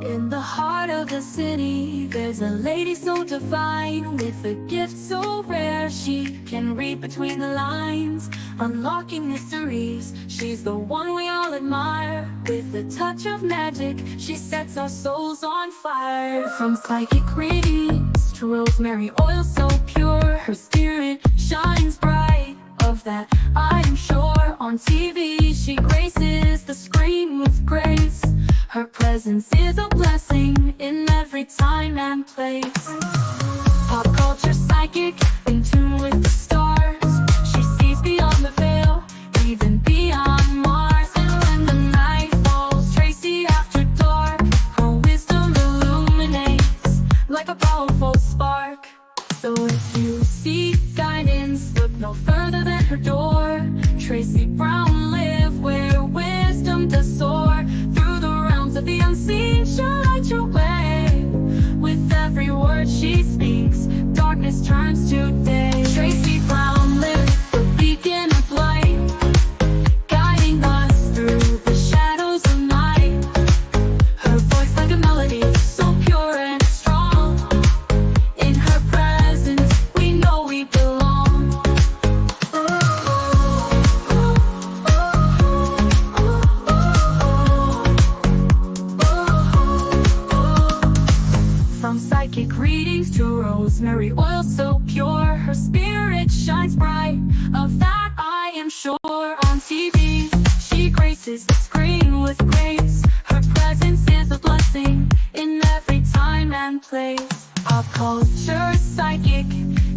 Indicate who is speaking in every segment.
Speaker 1: In the heart of the city, there's a lady so divine, with a gift so rare she can read between the lines, unlocking mysteries. She's the one we all admire. With a touch of magic, she sets our souls on fire. From psychic readings to rosemary oil so pure, her spirit shines bright. Of that I am sure. On TV she graces the screen with grace. Her presence is a blessing in every time and place. Pop culture psychic, in tune with the stars. She sees beyond the veil, even beyond Mars. And when the night falls, Tracey After Dark, her wisdom illuminates like a powerful spark. So if you seek guidance, look no further than her door. Tracey Brown live where wisdom does soar. Through the realms of the unseen, she'll light your way. With every word she speaks, darkness turns to day. Tracey Brown live, the beacon of light, guiding us through the shadows of night. Her voice like a melody, so pure and strong. In her presence, we know we belong. From psychic readings to rosemary oil so pure, her spirit shines bright. Of that I am sure. On TV, she graces the screen with grace. Her presence is a blessing in every time and place. Pop culture psychic,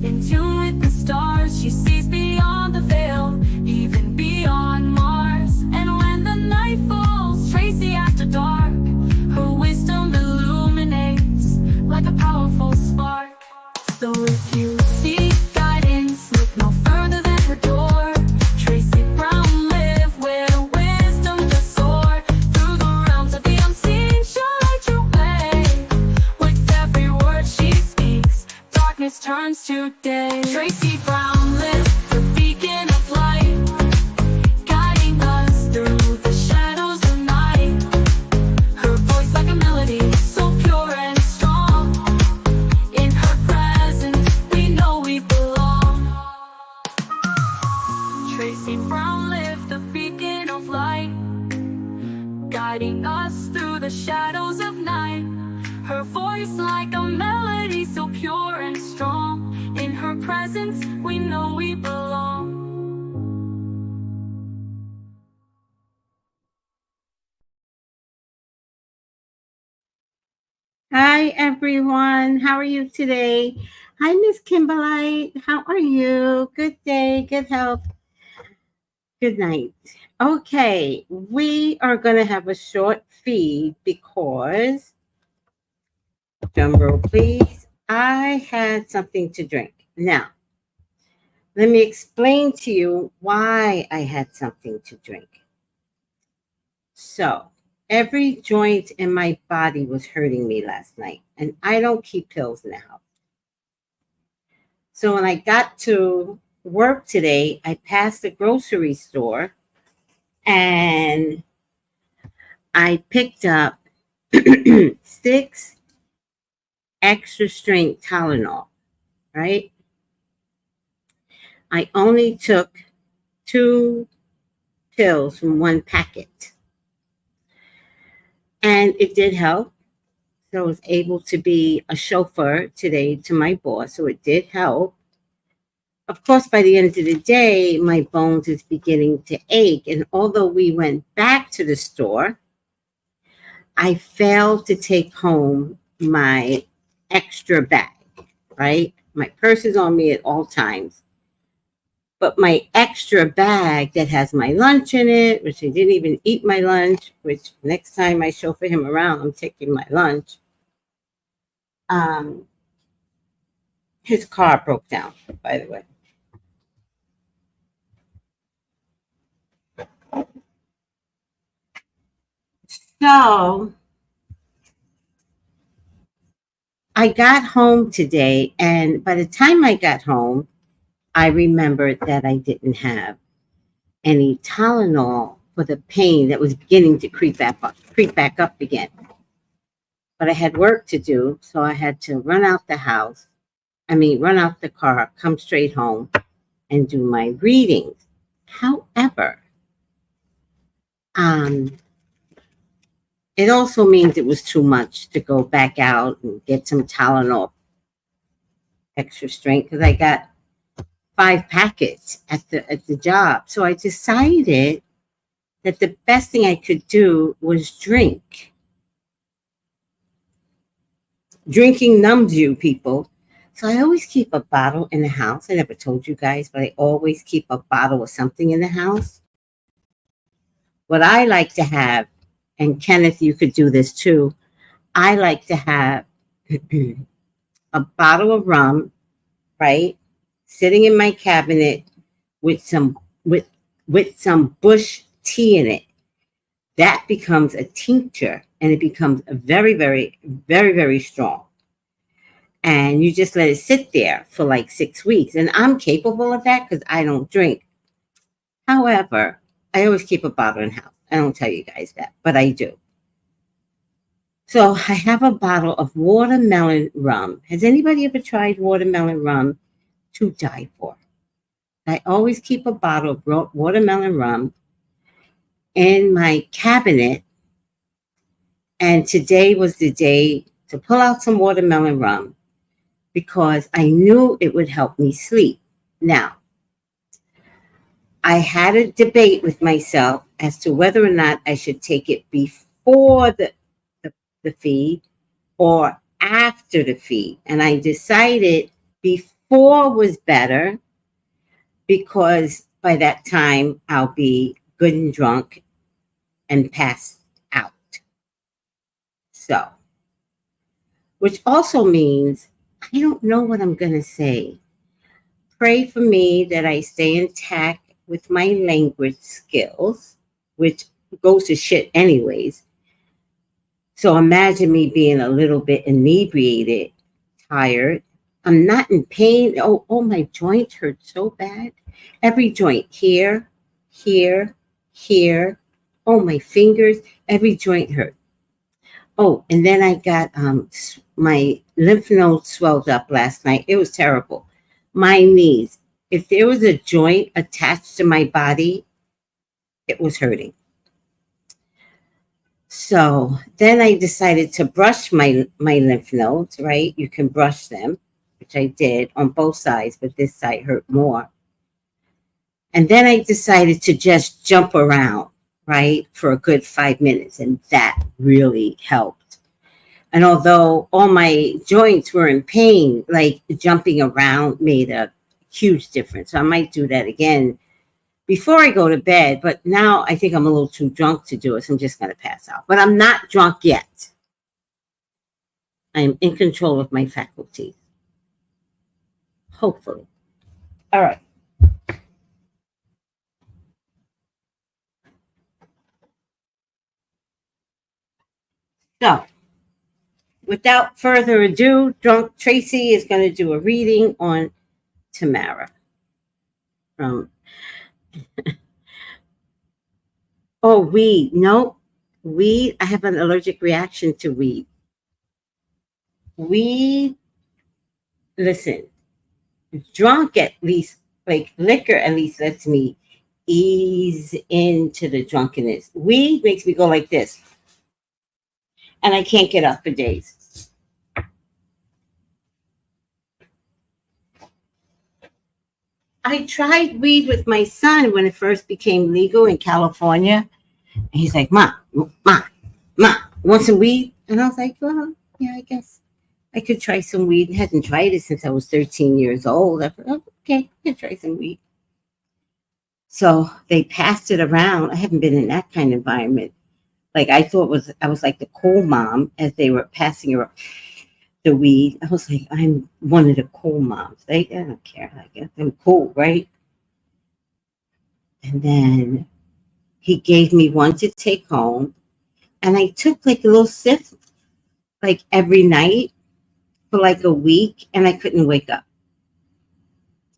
Speaker 1: in tune with the stars. She sees beyond the veil, even beyond Mars. And when the night falls, Tracey After Dark, her wisdom illuminates like a powerful spark. So if you seek guidance, look no further than her door. Tracey Brown live where wisdom does soar. Through the realms of the unseen, she'll light your way. With every word she speaks, darkness turns to day. Tracey Brown live, the beacon of light, guiding us through the shadows of night. Her voice like a melody, so pure and strong. In her presence, we know we belong. Tracey Brown live, the beacon of light, guiding us through the shadows of night. Her voice like a melody, so pure and strong. In her presence, we know we belong.
Speaker 2: Hi, everyone. How are you today? Hi, Miss Kimberly. How are you? Good day, good health, good night. Okay, we are going to have a short feed because, drum roll, please. I had something to drink. Now, let me explain to you why I had something to drink. So, every joint in my body was hurting me last night, and I don't keep pills in the house. So when I got to work today, I passed the grocery store and I picked up 6 extra strength Tylenol, right? I only took 2 pills from 1 packet. And it did help. So I was able to be a chauffeur today to my boss. So it did help. Of course, by the end of the day, my bones is beginning to ache. And although we went back to the store, I failed to take home my extra bag, right? My purse is on me at all times. But my extra bag that has my lunch in it, which I didn't even eat my lunch, which next time I chauffeur him around, I'm taking my lunch. His car broke down, by the way. So I got home today, and by the time I got home, I remembered that I didn't have any Tylenol for the pain that was beginning to creep back up again. but I had work to do, so I had to run out the house. Run out the car, come straight home, and do my readings. However, um, it also means it was too much to go back out and get some Tylenol extra strength because I got 5 packets at the job. So I decided that the best thing I could do was drink. Drinking numbs you, people. So I always keep a bottle in the house. I never told you guys, but I always keep a bottle of something in the house. What I like to have, and Kenneth, you could do this too, I like to have a bottle of rum, right, sitting in my cabinet with some bush tea in it. That becomes a tincture, and it becomes a very, very, very, very strong. And you just let it sit there for like 6 weeks. And I'm capable of that because I don't drink. However, I always keep a bottle in the house. I don't tell you guys that, but I do. So I have a bottle of watermelon rum. Has anybody ever tried watermelon rum? To die for. I always keep a bottle of watermelon rum in my cabinet. And today was the day to pull out some watermelon rum because I knew it would help me sleep. Now, I had a debate with myself as to whether or not I should take it before the feed or after the feed. And I decided before was better because by that time I'll be good and drunk and passed out. So, which also means I don't know what I'm going to say. Pray for me that I stay intact with my language skills, which goes to shit anyways. So imagine me being a little bit inebriated, tired. I'm not in pain. Oh, my joints hurt so bad. Every joint here, here, here. Oh, my fingers, every joint hurt. Oh, and then I got my lymph nodes swelled up last night. It was terrible. My knees. If there was a joint attached to my body, it was hurting. So then I decided to brush my lymph nodes, right? You can brush them, which I did on both sides, but this side hurt more. And then I decided to just jump around, right, for a good 5 minutes. And that really helped. And although all my joints were in pain, like jumping around made a huge difference. So I might do that again before I go to bed. But now I think I'm a little too drunk to do it. So I'm just going to pass out. But I'm not drunk yet. I'm in control of my faculties. Hopefully. All right. So, without further ado, Drunk Tracey is going to do a reading on Tamara. Weed. No, weed. I have an allergic reaction to weed. Weed. Listen, drunk at least, like liquor at least lets me ease into the drunkenness. Weed makes me go like this. And I can't get up for days. I tried weed with my son when it first became legal in California. And he's like, Ma, want some weed? And I was like, well, yeah, I guess I could try some weed. I hadn't tried it since I was 13 years old. I thought, oh, okay, I could try some weed. So they passed it around. I haven't been in that kind of environment. Like I was like the cool mom as they were passing around the weed. I was like, I'm one of the cool moms. I don't care. I guess I'm cool, right? And then he gave me one to take home. And I took like a little sip, like every night for like a week. And I couldn't wake up.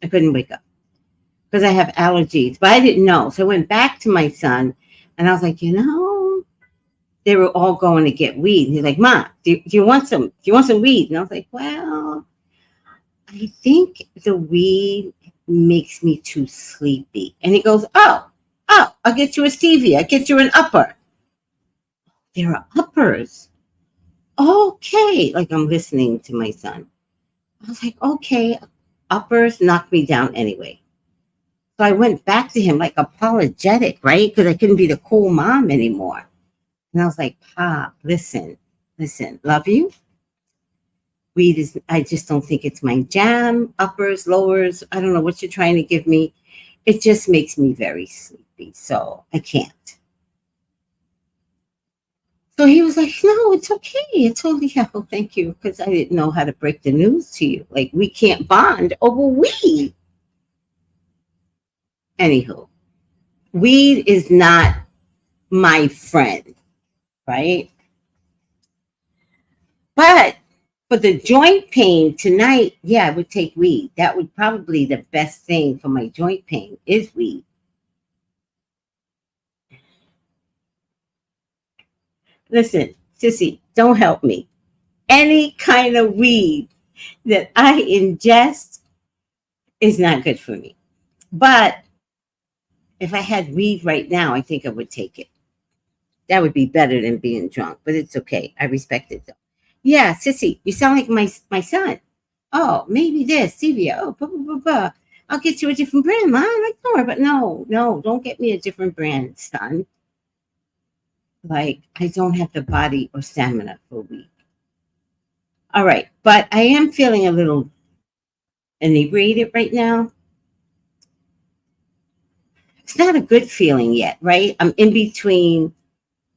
Speaker 2: Because I have allergies. But I didn't know. So I went back to my son. And I was like, they were all going to get weed. And he's like, "Ma, do you want some? Do you want some weed?" And I was like, "Well, I think the weed makes me too sleepy." And he goes, "Oh, I'll get you a stevia. I'll get you an upper." There are uppers. Okay. Like I'm listening to my son. I was like, okay, uppers knock me down anyway. So I went back to him like apologetic, right? Because I couldn't be the cool mom anymore. And I was like, "Pop, listen, love you. Weed is, I just don't think it's my jam. Uppers, lowers, I don't know what you're trying to give me. It just makes me very sleepy. So I can't." So he was like, "No, it's okay. It's only, oh, thank you." Because I didn't know how to break the news to you. Like, we can't bond over weed. Anywho, weed is not my friend, right? But for the joint pain tonight, yeah, I would take weed. That would probably the best thing for my joint pain is weed. Listen, sissy, don't help me. Any kind of weed that I ingest is not good for me. But if I had weed right now, I think I would take it. That would be better than being drunk, but it's okay. I respect it though. Yeah, sissy, you sound like my son. Oh, maybe this, stevia. Oh, blah, blah, blah, blah. I'll get you a different brand, Mom. Like, don't worry, but no, don't get me a different brand, son. Like, I don't have the body or stamina for weed. All right, but I am feeling a little inebriated right now. It's not a good feeling yet, right? I'm in between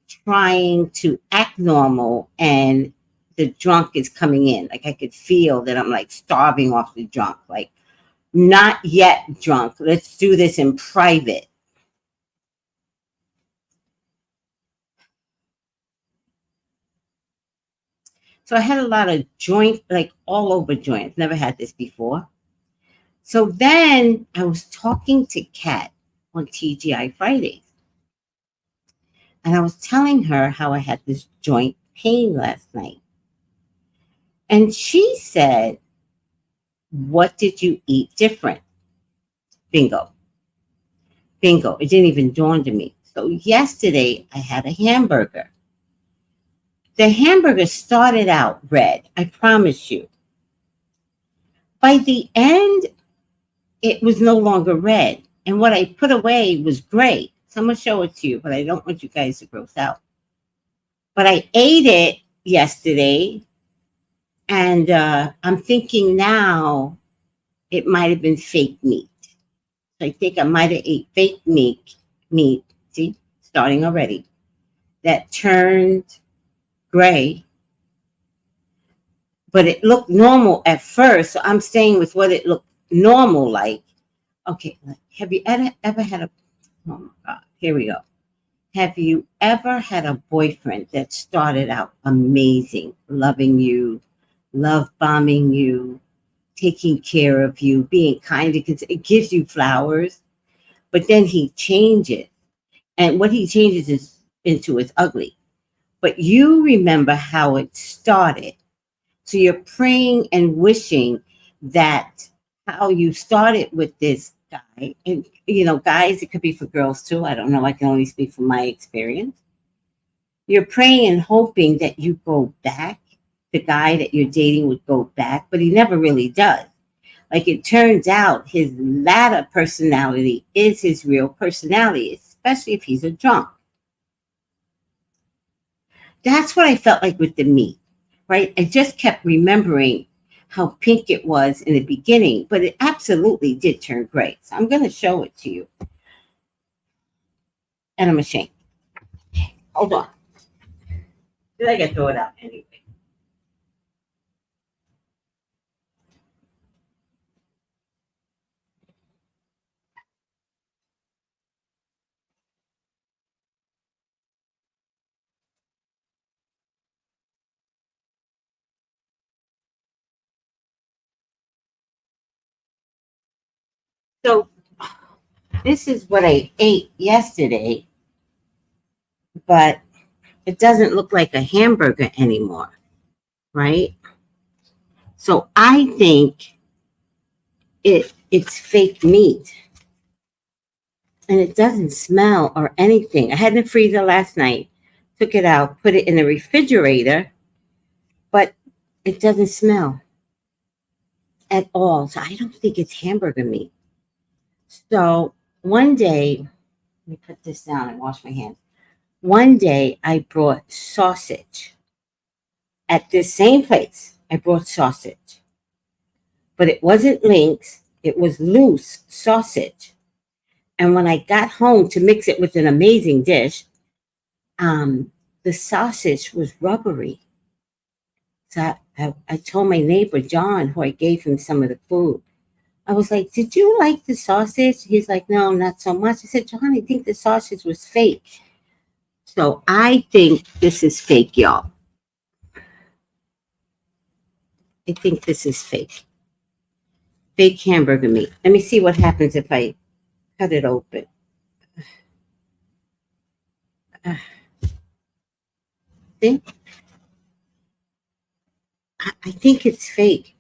Speaker 2: trying to act normal and the drunk is coming in. Like I could feel that I'm like starving off the drunk. Like, not yet drunk. Let's do this in private. So I had a lot of joint, like all over joints. Never had this before. So then I was talking to Kat on TGI Fridays. And I was telling her how I had this joint pain last night. And she said, "What did you eat different?" Bingo. Bingo. It didn't even dawn on me. So yesterday I had a hamburger. The hamburger started out red, I promise you. By the end, it was no longer red. And what I put away was gray. So I'm going to show it to you, but I don't want you guys to gross out. But I ate it yesterday, and I'm thinking now it might have been fake meat. I think I might have ate fake meat, see, starting already, that turned gray, but it looked normal at first. So I'm staying with what it looked normal like. Okay, have you ever had a, oh my God, here we go. Have you ever had a boyfriend that started out amazing, loving you, love bombing you, taking care of you, being kind, because it gives you flowers, but then he changes, and what he changes is into is ugly. But you remember how it started. So you're praying and wishing that how you started with this guy, and guys, it could be for girls too. I don't know. I can only speak from my experience. You're praying and hoping that you go back. The guy that you're dating would go back, but he never really does. Like, it turns out his latter personality is his real personality, especially if he's a drunk. That's what I felt like with the meat, right? I just kept remembering how pink it was in the beginning, but it absolutely did turn gray. So I'm going to show it to you. And I'm ashamed. Hold on. Did I get throw it out anyway? So this is what I ate yesterday, but it doesn't look like a hamburger anymore, right? So I think it's fake meat, and it doesn't smell or anything. I had it in the freezer last night, took it out, put it in the refrigerator, but it doesn't smell at all. So I don't think it's hamburger meat. So one day, let me put this down and wash my hands. One day I brought sausage at this same place. I brought sausage, but it wasn't links, it was loose sausage. And when I got home to mix it with an amazing dish, the sausage was rubbery. So I told my neighbor, John, who I gave him some of the food, I was like, did you like the sausage? He's like, no, not so much. I said, John, I think the sausage was fake. So I think this is fake, y'all. I think this is fake. Fake hamburger meat. Let me see what happens if I cut it open. See? I think it's fake.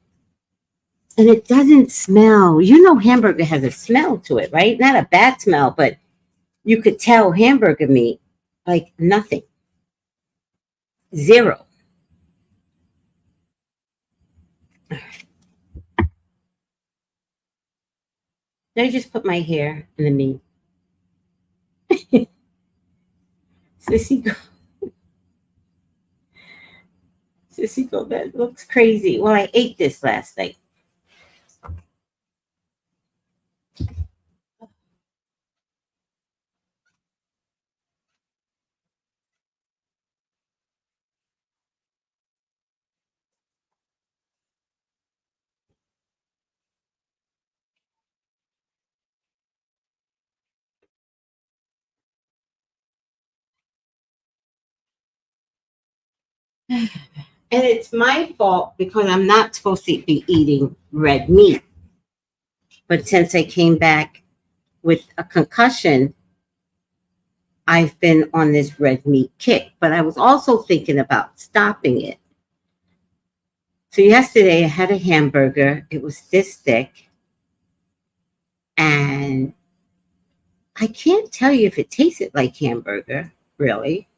Speaker 2: And it doesn't smell. You know, hamburger has a smell to it, right? Not a bad smell, but you could tell hamburger meat like nothing. Zero. Let me just put my hair in the meat. Sissy go. Sissy go, that looks crazy. Well, I ate this last night. And it's my fault because I'm not supposed to be eating red meat. But since I came back with a concussion, I've been on this red meat kick. But I was also thinking about stopping it. So yesterday I had a hamburger. It was this thick. And I can't tell you if it tasted like hamburger, really.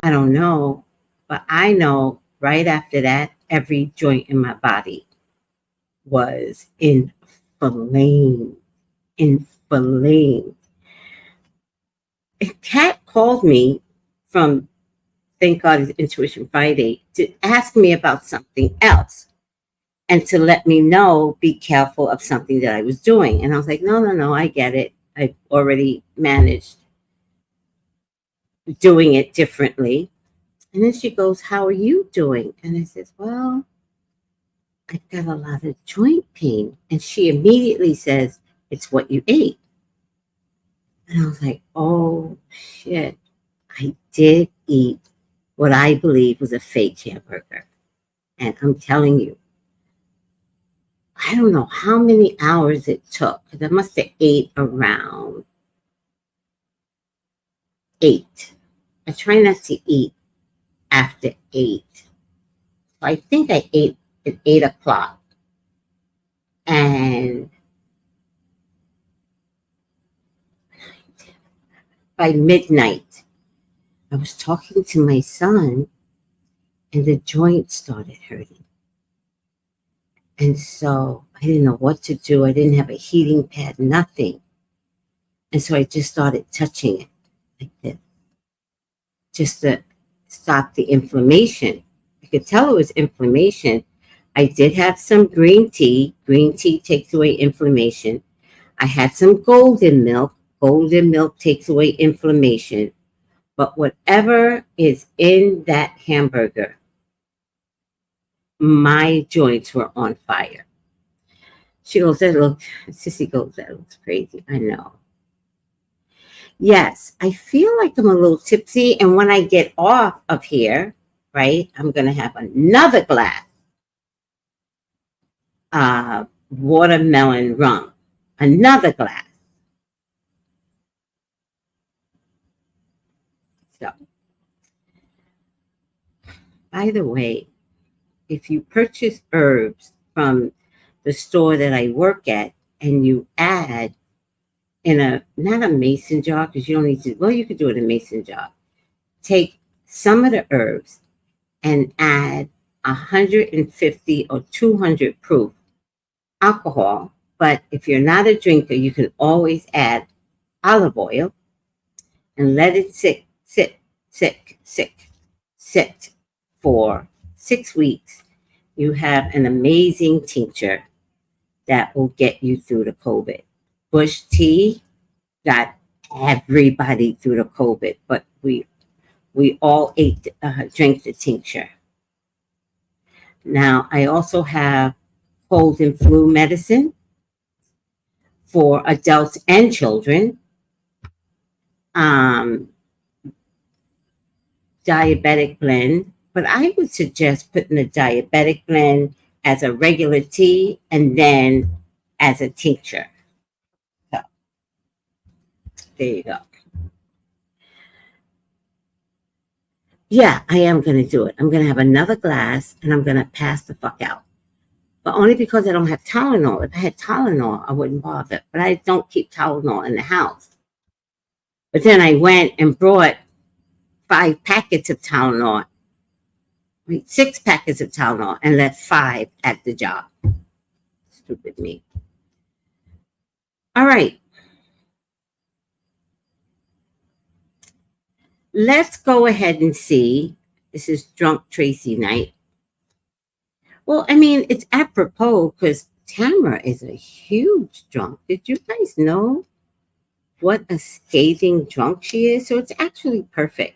Speaker 2: I don't know. But I know right after that, every joint in my body was inflamed. Inflamed. A cat called me from, thank God it's Intuition Friday, to ask me about something else and to let me know, be careful of something that I was doing. And I was like, no, I get it. I've already managed doing it differently. And then she goes, how are you doing? And I says, well, I've got a lot of joint pain. And she immediately says, it's what you ate. And I was like, oh, shit. I did eat what I believe was a fake hamburger. And I'm telling you, I don't know how many hours it took, because I must have ate around 8. I try not to eat after 8. So I think I ate at 8 o'clock. And by midnight, I was talking to my son, and the joint started hurting. And so I didn't know what to do. I didn't have a heating pad, nothing. And so I just started touching it like this, just to stop the inflammation. I could tell it was inflammation. I did have some green tea. Green tea takes away inflammation. I had some golden milk. Golden milk takes away inflammation. But whatever is in that hamburger, my joints were on fire. She goes, Sissy goes, that looks crazy. I know. Yes, I feel like I'm a little tipsy. And when I get off of here, right, I'm going to have another glass of watermelon rum. Another glass. So By the way, if you purchase herbs from the store that I work at and you add in a, not a mason jar, because you don't need to, well, you could do it in a mason jar. Take some of the herbs and add 150 or 200 proof alcohol. But if you're not a drinker, you can always add olive oil and let it sit for 6 weeks. You have an amazing tincture that will get you through the COVID. Bush tea got everybody through the COVID, but we all drank the tincture. Now, I also have cold and flu medicine for adults and children. Diabetic blend, but I would suggest putting the diabetic blend as a regular tea and then as a tincture. So, there you go. Yeah, I am going to do it. I'm going to have another glass and I'm going to pass the fuck out. But only because I don't have Tylenol. If I had Tylenol, I wouldn't bother. But I don't keep Tylenol in the house. But then I went and brought 5 packets of Tylenol, 6 packets of Tylenol, and left 5 at the job. Stupid me. All right. Let's go ahead and see. This is Drunk Tracey night. Well, I mean, it's apropos because Tamara is a huge drunk. Did you guys know what a scathing drunk she is? So it's actually perfect.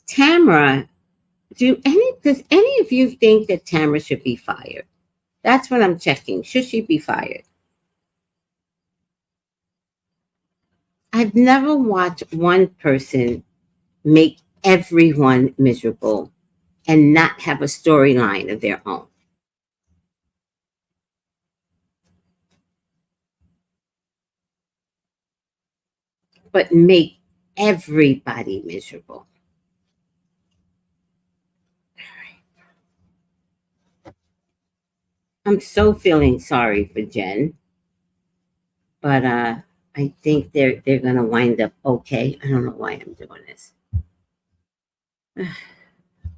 Speaker 2: Tamara, does any of you think that Tamara should be fired? That's what I'm checking. Should she be fired? I've never watched one person make everyone miserable and not have a storyline of their own. But make everybody miserable. I'm so feeling sorry for Jen. But I think they're gonna wind up okay. I don't know why I'm doing this.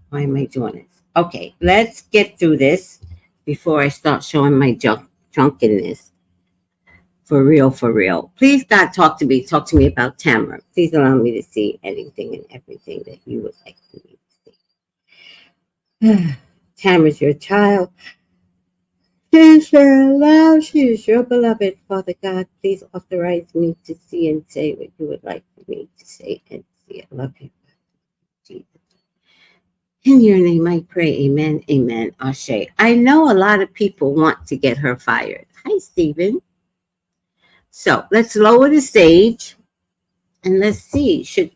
Speaker 2: Why am I doing this? Okay, let's get through this before I start showing my drunkenness. For real, for real. Please, God, talk to me. Talk to me about Tamara. Please allow me to see anything and everything that you would like for me to see. Tamara's your child. She's your love. She is your beloved. Father God, please authorize me to see and say what you would like for me to say and see. I love you. Jesus. In your name I pray. Amen. Amen. Ashe. I know a lot of people want to get her fired. Hi, Stephen. So let's lower the stage and let's see. Should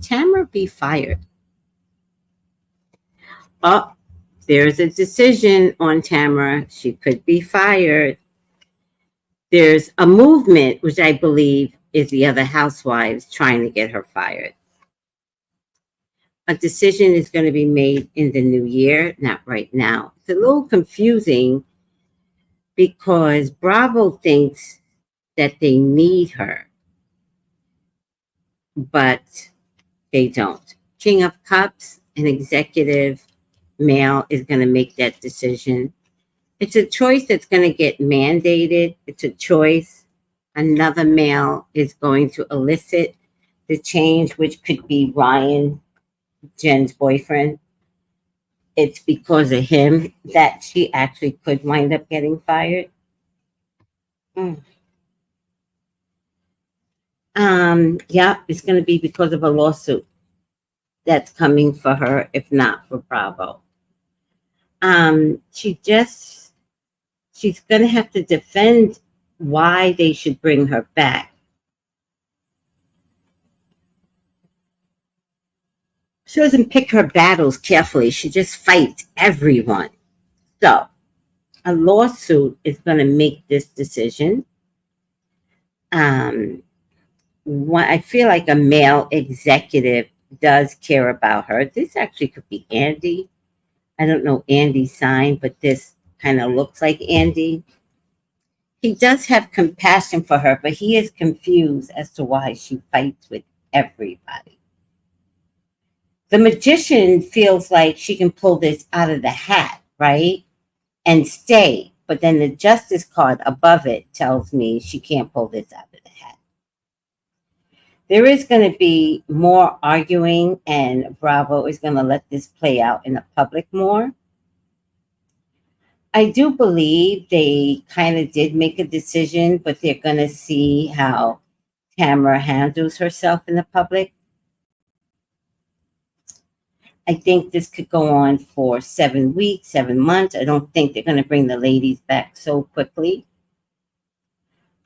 Speaker 2: Tamara be fired? Oh, there's a decision on Tamara. She could be fired. There's a movement, which I believe is the other housewives trying to get her fired. A decision is going to be made in the new year, not right now. It's a little confusing because Bravo thinks that they need her, but they don't. King of Cups, an executive male, is going to make that decision. It's a choice that's going to get mandated. It's a choice. Another male is going to elicit the change, which could be Ryan, Jen's boyfriend. It's because of him that she actually could wind up getting fired. Yeah, it's going to be because of a lawsuit that's coming for her, if not for Bravo. She's going to have to defend why they should bring her back. She doesn't pick her battles carefully. She just fights everyone. So a lawsuit is going to make this decision. I feel like a male executive does care about her. This actually could be Andy. I don't know Andy's sign, but this kind of looks like Andy. He does have compassion for her, but he is confused as to why she fights with everybody. The magician feels like she can pull this out of the hat, right? And stay. But then the justice card above it tells me she can't pull this out of the hat. There is going to be more arguing, and Bravo is going to let this play out in the public more. I do believe they kind of did make a decision, but they're going to see how Tamara handles herself in the public. I think this could go on for 7 weeks, 7 months. I don't think they're going to bring the ladies back so quickly.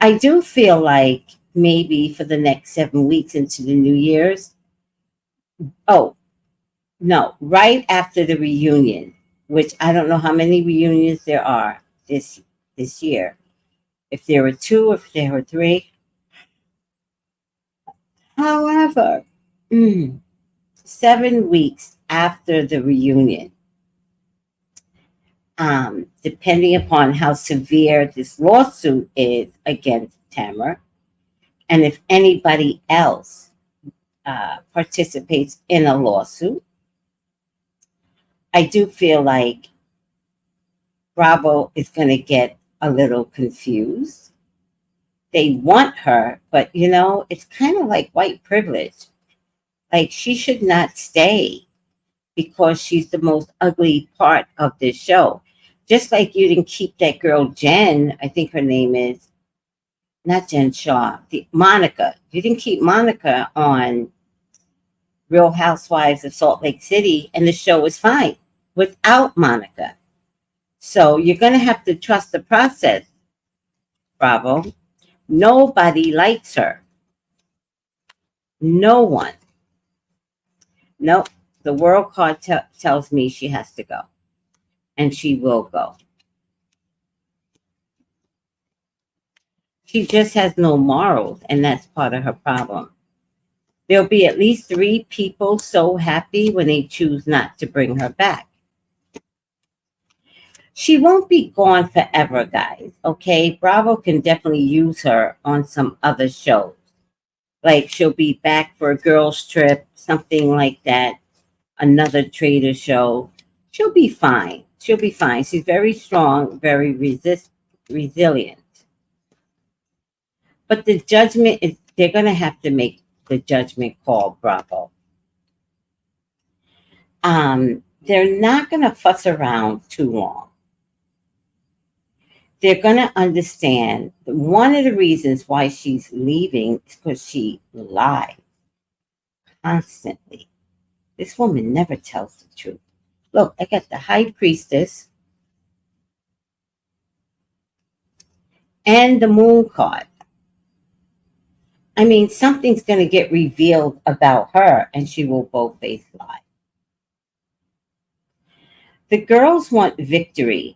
Speaker 2: I do feel like maybe for the next 7 weeks into the New Year's. Oh, no, right after the reunion, which I don't know how many reunions there are this year. If there were 2, if there were 3. However, 7 weeks after the reunion, depending upon how severe this lawsuit is against Tamar, and if anybody else participates in a lawsuit, I do feel like Bravo is going to get a little confused. They want her, but it's kind of like white privilege. Like, she should not stay because she's the most ugly part of this show. Just like you didn't keep that girl Jen, I think her name is, not Jen Shaw, Monica. You didn't keep Monica on Real Housewives of Salt Lake City, and the show was fine without Monica. So you're going to have to trust the process, Bravo. Nobody likes her. No one. Nope. The world card tells me she has to go. And she will go. She just has no morals, and that's part of her problem. There'll be at least 3 people so happy when they choose not to bring her back. She won't be gone forever, guys, okay? Bravo can definitely use her on some other shows. Like, she'll be back for a girls' trip, something like that, another trader show. She'll be fine. She'll be fine. She's very strong, very resilient. But the judgment is, they're going to have to make the judgment call, Bravo. They're not going to fuss around too long. They're going to understand that one of the reasons why she's leaving is because she lies constantly. This woman never tells the truth. Look, I got the high priestess and the moon card. I mean, something's going to get revealed about her, and she will bold-faced lie. The girls want victory.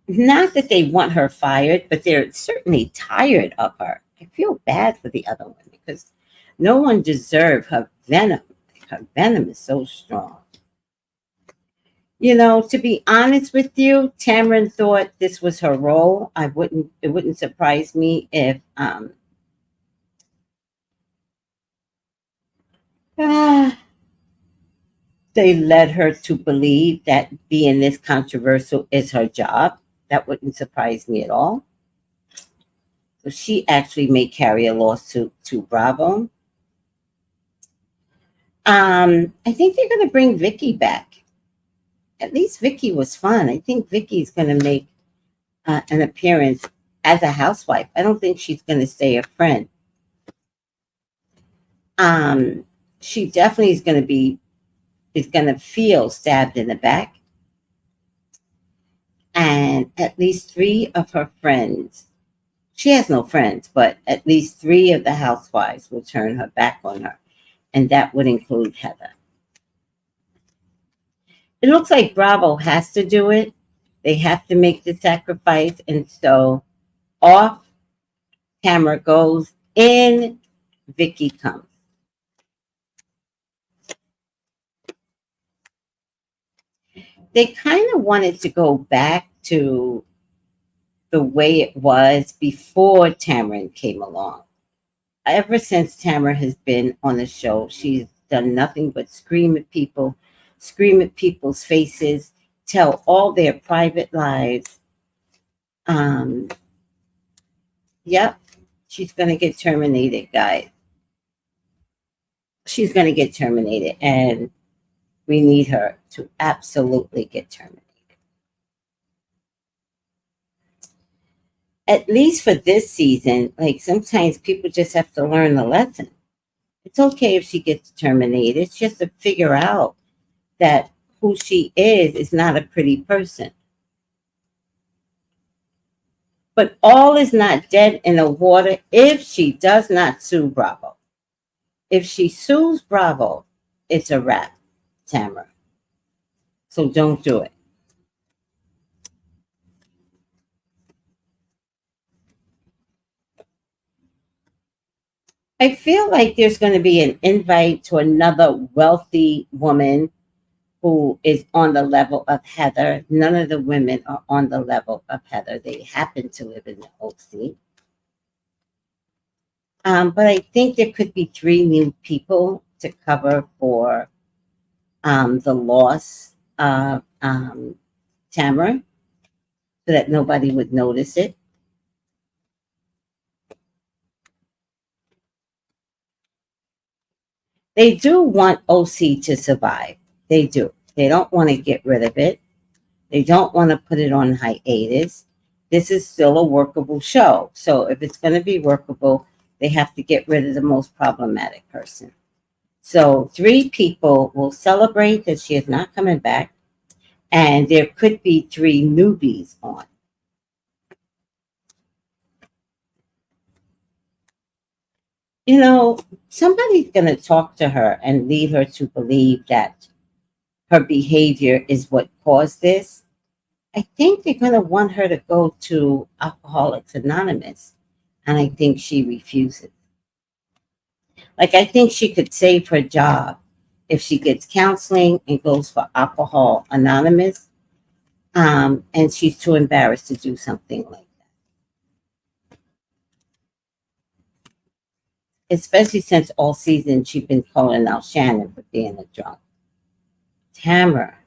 Speaker 2: Not that they want her fired, but they're certainly tired of her. I feel bad for the other one because no one deserves her venom. Her venom is so strong. To be honest with you, Tamara thought this was her role. It wouldn't surprise me if they led her to believe that being this controversial is her job. That wouldn't surprise me at all. So she actually may carry a lawsuit to Bravo. I think they're going to bring Vicki back. At least Vicki was fun. I think Vicki's going to make an appearance as a housewife. I don't think she's going to stay a friend. She definitely is going to feel stabbed in the back. And at least 3 of her friends, she has no friends, but at least 3 of the housewives will turn her back on her. And that would include Heather. It looks like Bravo has to do it. They have to make the sacrifice. And so off Tamara goes in Vicki comes. They kind of wanted to go back to the way it was before Tamara came along. Ever since Tamara has been on the show, she's done nothing but scream at people, scream at people's faces, tell all their private lives. Um, yep, she's going to get terminated, guys. She's going to get terminated, and we need her to absolutely get terminated. At least for this season, like sometimes people just have to learn the lesson. It's okay if she gets terminated. It's just to figure out that who she is not a pretty person. But all is not dead in the water if she does not sue Bravo. If she sues Bravo, it's a wrap, Tamara. So don't do it. I feel like there's going to be an invite to another wealthy woman who is on the level of Heather. None of the women are on the level of Heather. They happen to live in the OC. But I think there could be 3 new people to cover for the loss of Tamara so that nobody would notice it. They do want OC to survive. They do. They don't want to get rid of it. They don't want to put it on hiatus. This is still a workable show. So if it's going to be workable, they have to get rid of the most problematic person. So 3 people will celebrate that she is not coming back, and there could be 3 newbies on. You know, somebody's going to talk to her and lead her to believe that her behavior is what caused this. I think they're going to want her to go to Alcoholics Anonymous, and I think she refuses. Like, I think she could save her job if she gets counseling and goes for Alcohol Anonymous, and she's too embarrassed to do something like that. Especially since all season she's been calling out Shannon for being a drunk. Tamara,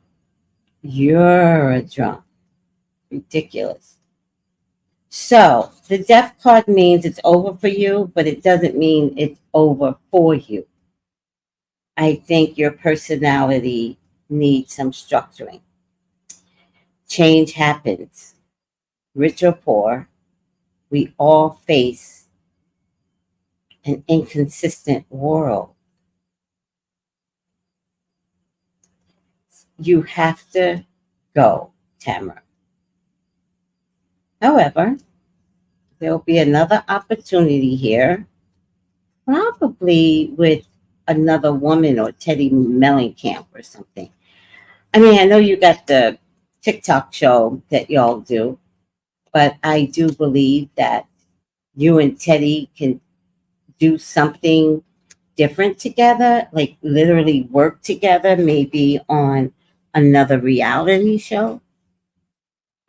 Speaker 2: you're a drunk. Ridiculous. So the death card means it's over for you, but it doesn't mean it's over for you. I think your personality needs some structuring. Change happens. Rich or poor, we all face an inconsistent world. You have to go, Tamara. However, there'll be another opportunity here, probably with another woman or Teddy Mellencamp or something. I mean, I know you got the TikTok show that y'all do, but I do believe that you and Teddy can do something different together, like literally work together, maybe on another reality show.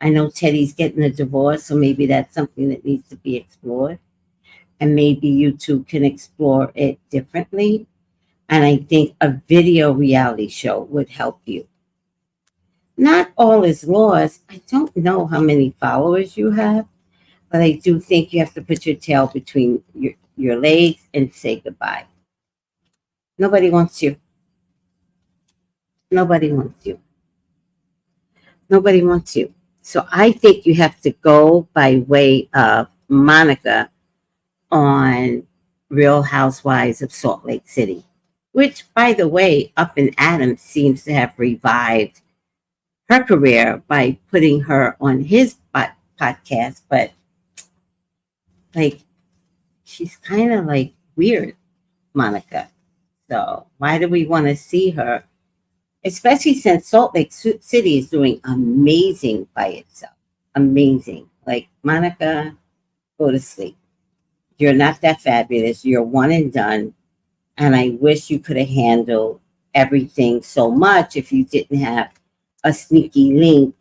Speaker 2: I know Teddy's getting a divorce, so maybe that's something that needs to be explored. And maybe you two can explore it differently. And I think a video reality show would help you. Not all is lost. I don't know how many followers you have, but I do think you have to put your tail between your legs and say goodbye. Nobody wants you. Nobody wants you. Nobody wants you. So I think you have to go by way of Monica on Real Housewives of Salt Lake City, which, by the way, Up and Adams seems to have revived her career by putting her on his podcast. But like, she's kind of like weird, Monica. So why do we want to see her? Especially since Salt Lake City is doing amazing by itself. Amazing. Like, Monica, go to sleep. You're not that fabulous. You're one and done. And I wish you could have handled everything so much if you didn't have a sneaky link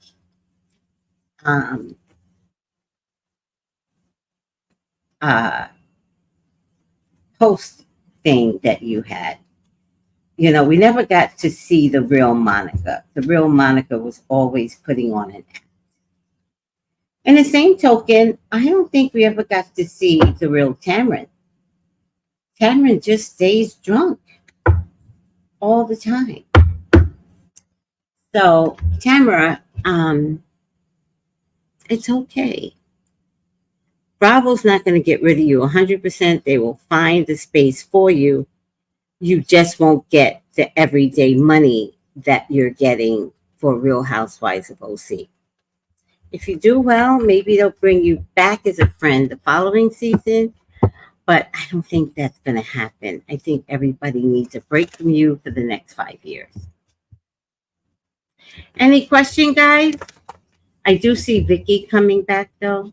Speaker 2: um, uh, post thing that you had. You know, we never got to see the real Monica. The real Monica was always putting on an act. In the same token, I don't think we ever got to see the real Tamara. Tamara just stays drunk all the time. So, Tamara, it's okay. Bravo's not going to get rid of you 100%. They will find the space for you. You just won't get the everyday money that you're getting for Real Housewives of OC. If you do well, maybe they'll bring you back as a friend the following season, but I don't think that's going to happen. I think everybody needs a break from you for the next 5 years. Any question, guys? I do see Vicki coming back, though,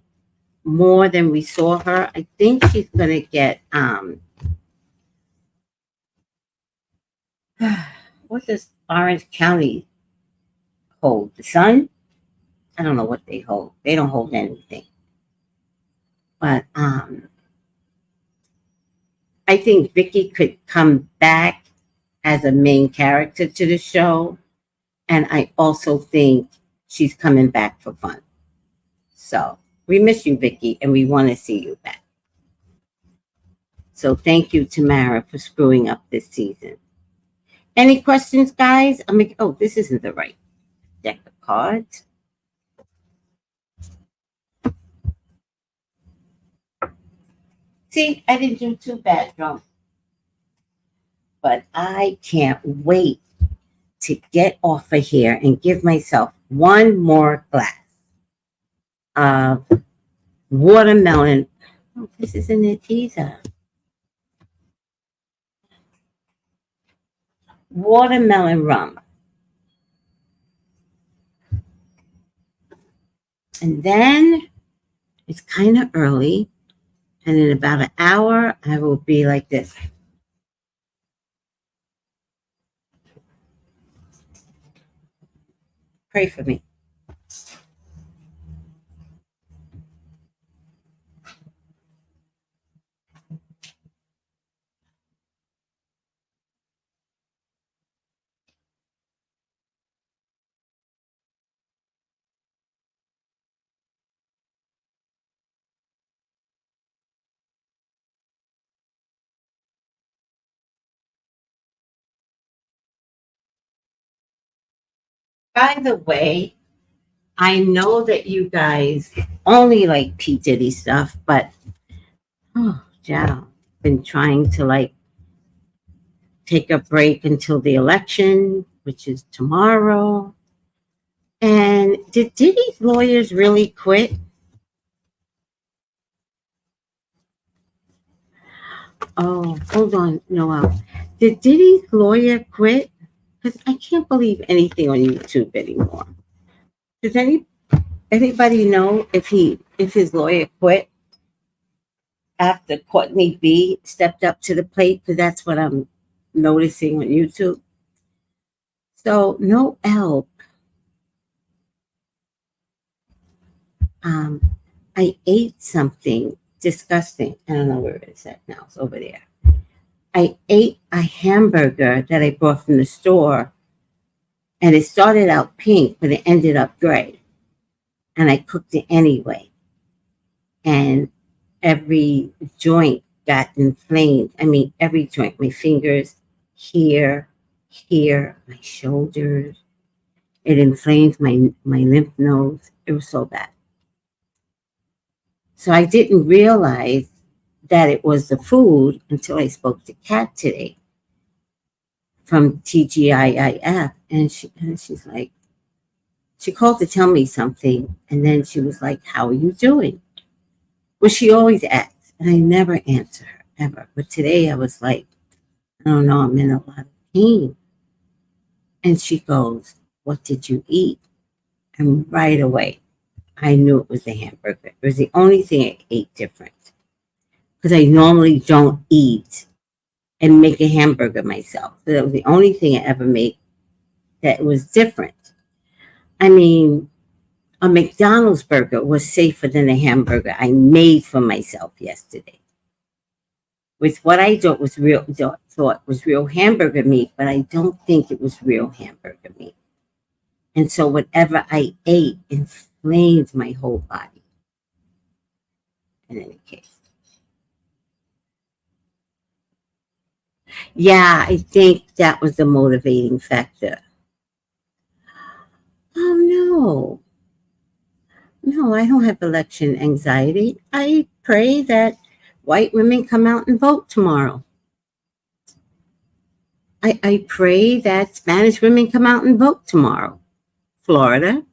Speaker 2: more than we saw her. I think she's going to get, what does Orange County hold? The Sun? I don't know what they hold. They don't hold anything. But I think Vicki could come back as a main character to the show. And I also think she's coming back for fun. So we miss you, Vicki, and we want to see you back. So thank you, Tamara, for screwing up this season. Any questions, guys? Oh, this isn't the right deck of cards. See, I didn't do too bad, Drum. But I can't wait to get off of here and give myself one more glass of watermelon. Oh, this isn't it either. Watermelon rum. And then it's kind of early. And in about an hour, I will be like this. Pray for me. By the way, I know that you guys only like P. Diddy stuff, but yeah, been trying to take a break until the election, which is tomorrow. And did Diddy's lawyers really quit? Oh, hold on, Noel. Did Diddy's lawyer quit? Because I can't believe anything on YouTube anymore. Does anybody know if his lawyer quit after Courtney B stepped up to the plate? Because that's what I'm noticing on YouTube. So Noel, I ate something disgusting. I don't know where it's at now. It's over there. I ate a hamburger that I bought from the store, and it started out pink, but it ended up gray. And I cooked it anyway. And every joint got inflamed. I mean, every joint, my fingers, here, my shoulders. It inflamed my lymph nodes. It was so bad. So I didn't realize that it was the food until I spoke to Kat today from TGIF. And she's like, she called to tell me something. And then she was like, how are you doing? Well, she always asks, and I never answer her, ever. But today I was like, I don't know, I'm in a lot of pain. And she goes, what did you eat? And right away, I knew it was the hamburger. It was the only thing I ate different. because I normally don't eat and make a hamburger myself. So that was the only thing I ever made that was different. I mean, a McDonald's burger was safer than a hamburger I made for myself yesterday. With what I thought was real hamburger meat, but I don't think it was real hamburger meat. And so whatever I ate inflamed my whole body. In any case, yeah, I think that was the motivating factor. Oh no, no, I don't have election anxiety. I pray that white women come out and vote tomorrow. I pray that Spanish women come out and vote tomorrow. Florida.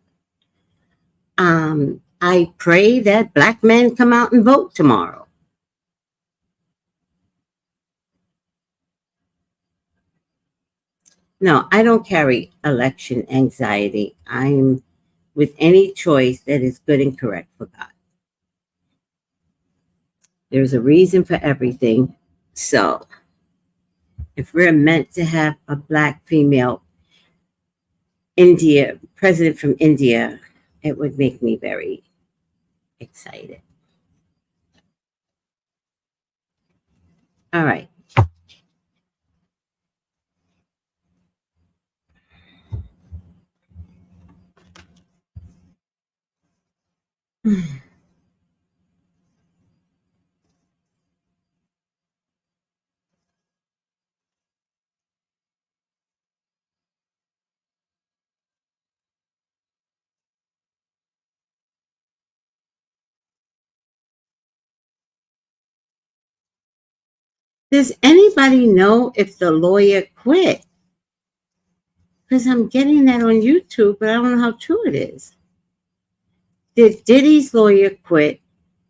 Speaker 2: I pray that black men come out and vote tomorrow. No, I don't carry election anxiety. I'm with any choice that is good and correct for God. There's a reason for everything. So if we're meant to have a black female India president from India, it would make me very excited. All right. Does anybody know if the lawyer quit? Because I'm getting that on YouTube, but I don't know how true it is. Did Diddy's lawyer quit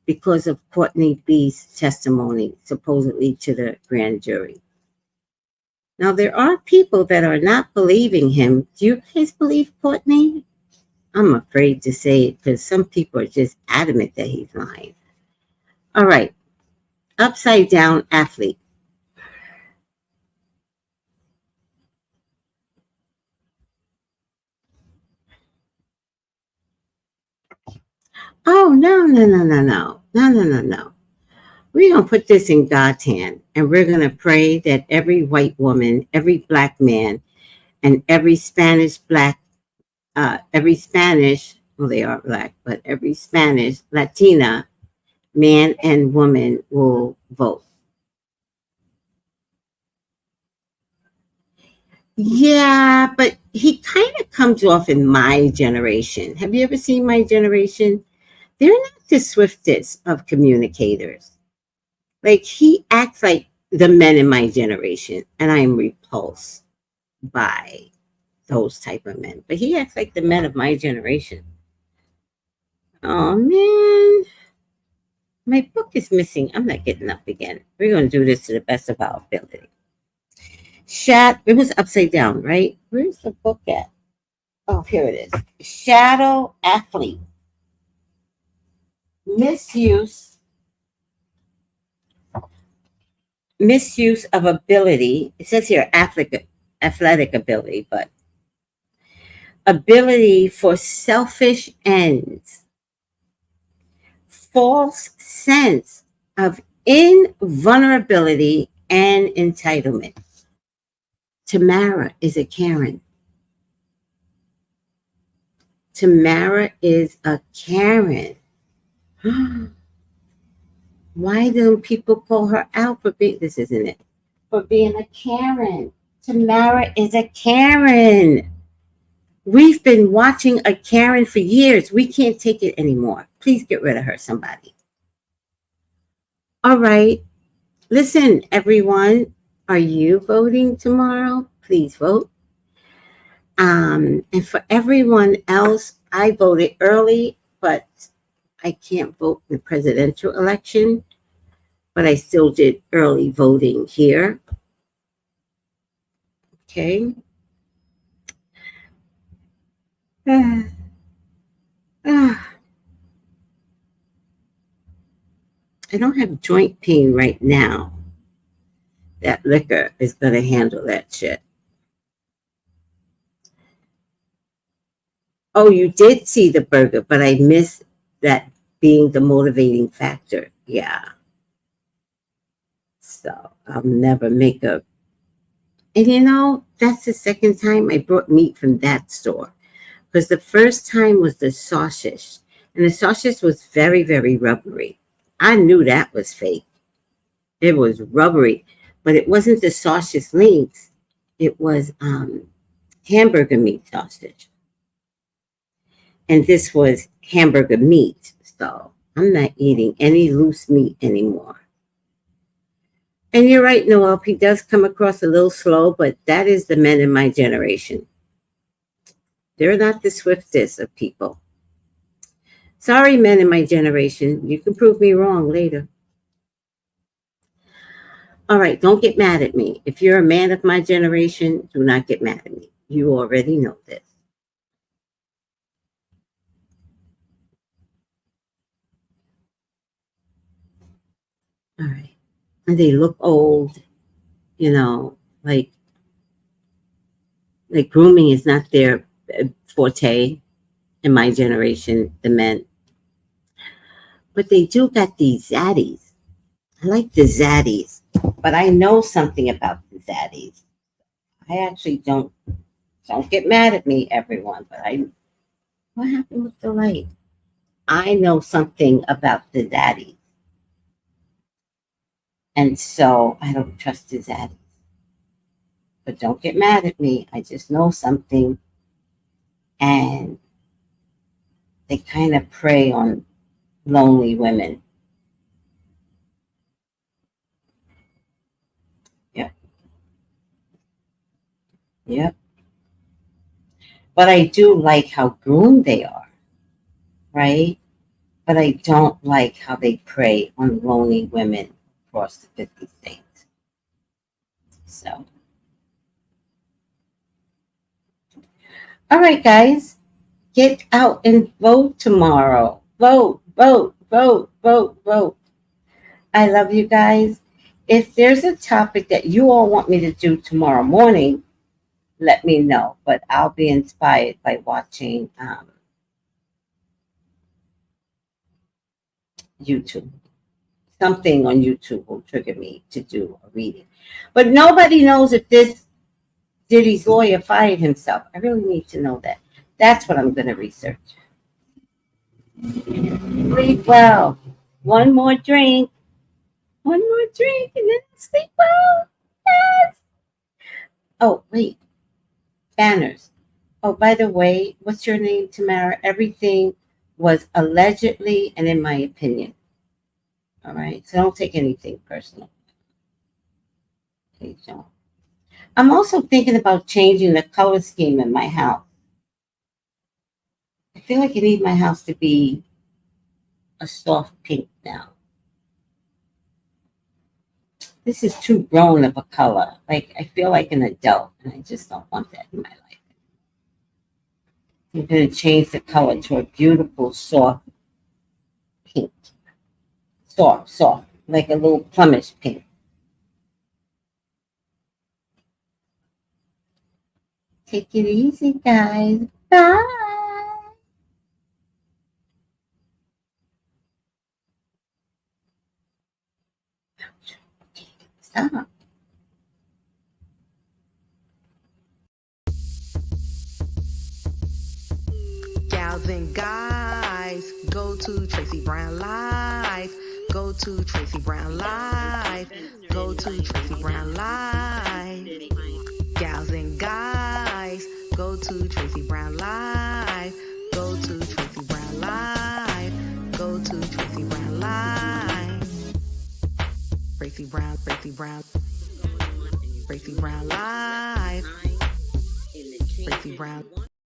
Speaker 2: because of Courtney B's testimony, supposedly to the grand jury? Now, there are people that are not believing him. Do you guys believe Courtney? I'm afraid to say it because some people are just adamant that he's lying. All right. Upside down athlete. Oh, no, no, no, no, no. No, no, no, no. We're going to put this in God's hand, and we're going to pray that every white woman, every black man, and every Spanish well, they are black, but every Spanish, Latina man and woman will vote. Yeah, but he kind of comes off in my generation. Have you ever seen my generation? They're not the swiftest of communicators. Like he acts like the men in my generation, and I am repulsed by those type of men. But he acts like the men of my generation. Oh man, my book is missing. I'm not getting up again. We're going to do this to the best of our ability. It was upside down, right? Where's the book at? Oh, here it is. Shadow athlete. Misuse misuse of ability. It says here athletic ability, but ability for selfish ends. False sense of invulnerability and entitlement. Tamara is a Karen. Tamara is a Karen. Why do people call her out for being, this isn't it, for being a Karen? Tamara is a Karen. We've been watching a Karen for years. We can't take it anymore. Please get rid of her, somebody. All right. Listen, everyone. Are you voting tomorrow? Please vote. And for everyone else, I voted early, but I can't vote in the presidential election. But I still did early voting here. Okay. I don't have joint pain right now. That liquor is going to handle that shit. Oh, you did see the burger, but I missed that being the motivating factor. Yeah. So I'll never make a. And you know, that's the second time I brought meat from that store. Because the first time was the sausage. And the sausage was very, very rubbery. I knew that was fake. It was rubbery. But it wasn't the sausage links. It was hamburger meat sausage. And this was hamburger meat. So I'm not eating any loose meat anymore. And you're right, Noel, he does come across a little slow, but that is the men in my generation. They're not the swiftest of people. Sorry, men in my generation. You can prove me wrong later. All right, don't get mad at me. If you're a man of my generation, do not get mad at me. You already know this. All right. And they look old, you know, like grooming is not their forte in my generation, the men. But they do got these zaddies. I like the zaddies, but I know something about the zaddies. I actually don't get mad at me, everyone, but what happened with the light? I know something about the zaddies. And so I don't trust the zaddies. But don't get mad at me. I just know something. And they kind of prey on lonely women. Yep. Yep. But I do like how groomed they are, right? But I don't like how they prey on lonely women across the 50 states. So, all right, guys, get out and vote tomorrow. Vote, vote, vote, vote, vote. I love you guys. If there's a topic that you all want me to do tomorrow morning, let me know. But I'll be inspired by watching YouTube. Something on YouTube will trigger me to do a reading. But nobody knows if this Diddy's lawyer fired himself. I really need to know that. That's what I'm going to research. Sleep well. One more drink. One more drink and then sleep well. Yes. Oh, wait. Banners. Oh, by the way, what's your name, Tamara? Everything was allegedly and in my opinion. All right. So don't take anything personal. Please don't. I'm also thinking about changing the color scheme in my house. I feel like I need my house to be a soft pink now. This is too grown of a color. Like, I feel like an adult, and I just don't want that in my life. I'm going to change the color to a beautiful, soft pink. Soft, like a little plumish pink. Take it easy, guys. Bye. Stop.
Speaker 3: Gals and guys, go to Tracey Brown Live. Go to Tracey Brown Live. Go to Tracey Brown Live. Gals and guys, go to Tracey Brown Live. Go to Tracey Brown Live. Go to Tracey Brown Live. Tracey Brown, Tracey Brown. Tracey Brown Live. Tracey Brown.